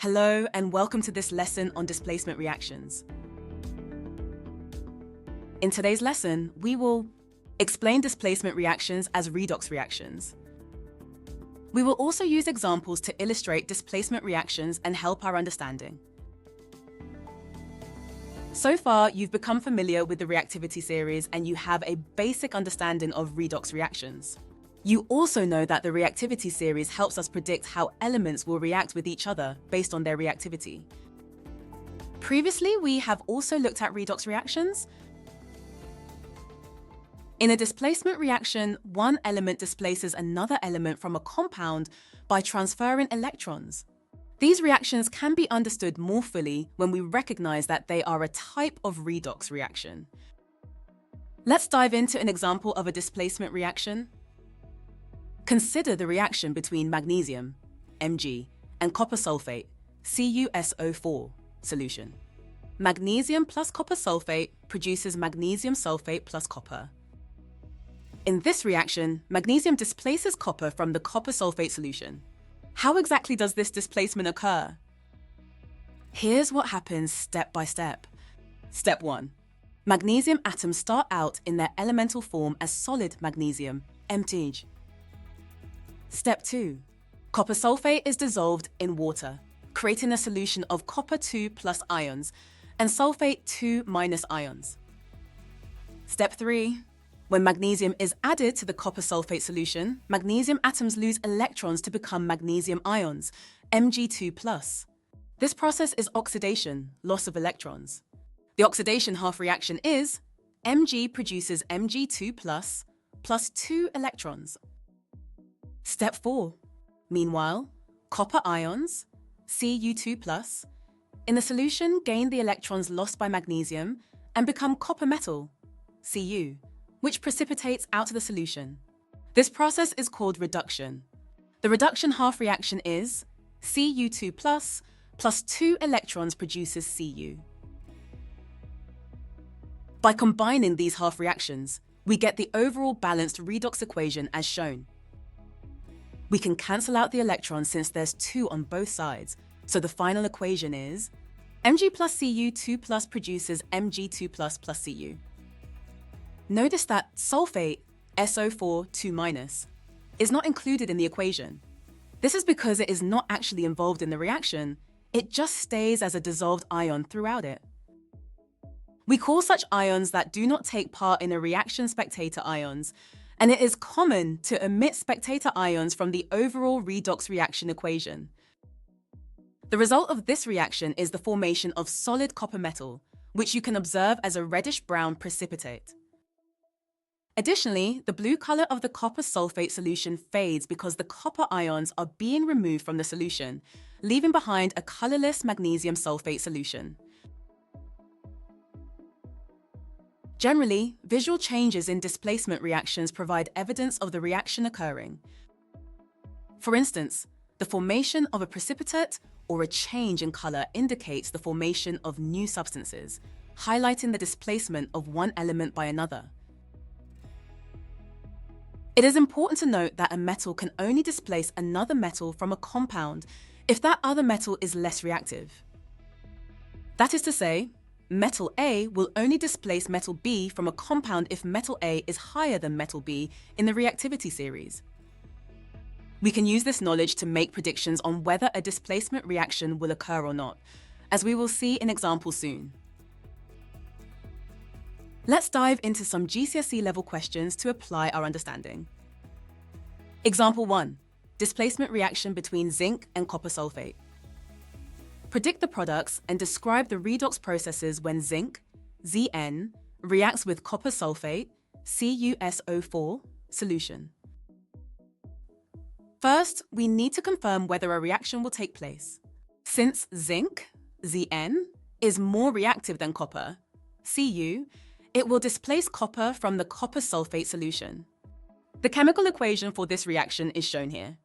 Hello and welcome to this lesson on displacement reactions. In today's lesson, we will explain displacement reactions as redox reactions. We will also use examples to illustrate displacement reactions and help our understanding. So far, you've become familiar with the reactivity series and you have a basic understanding of redox reactions. You also know that the reactivity series helps us predict how elements will react with each other based on their reactivity. Previously, we have also looked at redox reactions. In a displacement reaction, one element displaces another element from a compound by transferring electrons. These reactions can be understood more fully when we recognize that they are a type of redox reaction. Let's dive into an example of a displacement reaction. Consider the reaction between magnesium, Mg, and copper sulfate, CuSO4, solution. Magnesium plus copper sulfate produces magnesium sulfate plus copper. In this reaction, magnesium displaces copper from the copper sulfate solution. How exactly does this displacement occur? Here's what happens step by step. Step 1. Magnesium atoms start out in their elemental form as solid magnesium, Mg. Step 2. Copper sulfate is dissolved in water, creating a solution of copper 2 plus ions and sulfate 2 minus ions. Step 3. When magnesium is added to the copper sulfate solution, magnesium atoms lose electrons to become magnesium ions, Mg2+. This process is oxidation, loss of electrons. The oxidation half reaction is Mg produces Mg2+, plus 2 electrons. Step 4. Meanwhile, copper ions, Cu2+, in the solution gain the electrons lost by magnesium and become copper metal, Cu, which precipitates out of the solution. This process is called reduction. The reduction half reaction is Cu2+, plus 2 electrons produces Cu. By combining these half reactions, we get the overall balanced redox equation as shown. We can cancel out the electrons since there's 2 on both sides, so the final equation is Mg plus Cu2 plus produces Mg2 plus Cu. Notice that sulfate, SO4 2-, is not included in the equation. This is because it is not actually involved in the reaction, it just stays as a dissolved ion throughout it. We call such ions that do not take part in a reaction spectator ions, and it is common to omit spectator ions from the overall redox reaction equation. The result of this reaction is the formation of solid copper metal, which you can observe as a reddish-brown precipitate. Additionally, the blue color of the copper sulfate solution fades because the copper ions are being removed from the solution, leaving behind a colorless magnesium sulfate solution. Generally, visual changes in displacement reactions provide evidence of the reaction occurring. For instance, the formation of a precipitate or a change in color indicates the formation of new substances, highlighting the displacement of one element by another. It is important to note that a metal can only displace another metal from a compound if that other metal is less reactive. That is to say, metal A will only displace metal B from a compound if metal A is higher than metal B in the reactivity series. We can use this knowledge to make predictions on whether a displacement reaction will occur or not, as we will see in examples soon. Let's dive into some GCSE level questions to apply our understanding. Example 1. Displacement reaction between zinc and copper sulfate. Predict the products and describe the redox processes when zinc, Zn, reacts with copper sulfate, CuSO4, solution. First, we need to confirm whether a reaction will take place. Since zinc, Zn, is more reactive than copper, Cu, it will displace copper from the copper sulfate solution. The chemical equation for this reaction is shown here.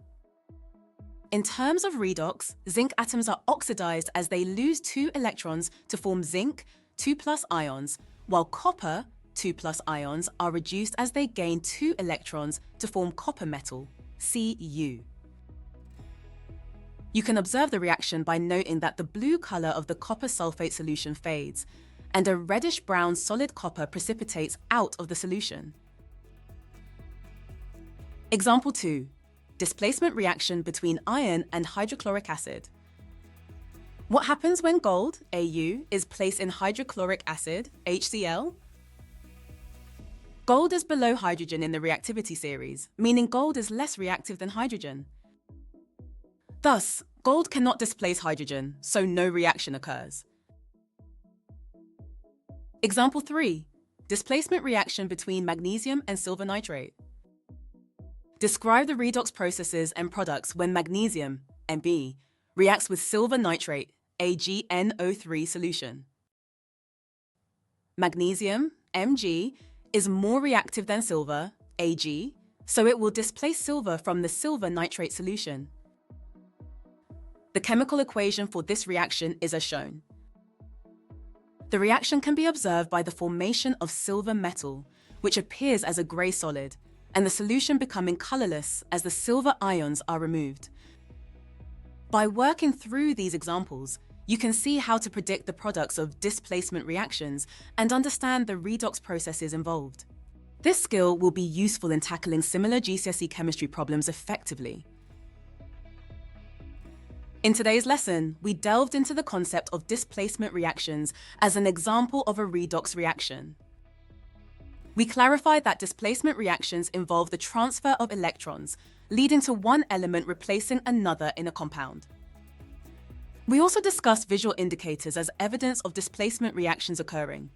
In terms of redox, zinc atoms are oxidized as they lose 2 electrons to form zinc 2+ ions, while copper 2+ ions are reduced as they gain 2 electrons to form copper metal, Cu. You can observe the reaction by noting that the blue color of the copper sulfate solution fades, and a reddish-brown solid copper precipitates out of the solution. Example 2. Displacement reaction between iron and hydrochloric acid. What happens when gold, Au, is placed in hydrochloric acid, HCl? Gold is below hydrogen in the reactivity series, meaning gold is less reactive than hydrogen. Thus, gold cannot displace hydrogen, so no reaction occurs. Example 3. Displacement reaction between magnesium and silver nitrate. Describe the redox processes and products when magnesium, Mb, reacts with silver nitrate, AgNO3 solution. Magnesium, Mg, is more reactive than silver, Ag, so it will displace silver from the silver nitrate solution. The chemical equation for this reaction is as shown. The reaction can be observed by the formation of silver metal, which appears as a grey solid, and the solution becoming colorless as the silver ions are removed. By working through these examples, you can see how to predict the products of displacement reactions and understand the redox processes involved. This skill will be useful in tackling similar GCSE chemistry problems effectively. In today's lesson, we delved into the concept of displacement reactions as an example of a redox reaction. We clarified that displacement reactions involve the transfer of electrons, leading to one element replacing another in a compound. We also discussed visual indicators as evidence of displacement reactions occurring.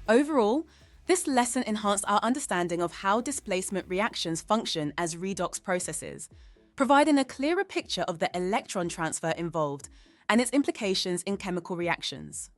Overall, this lesson enhanced our understanding of how displacement reactions function as redox processes, providing a clearer picture of the electron transfer involved and its implications in chemical reactions.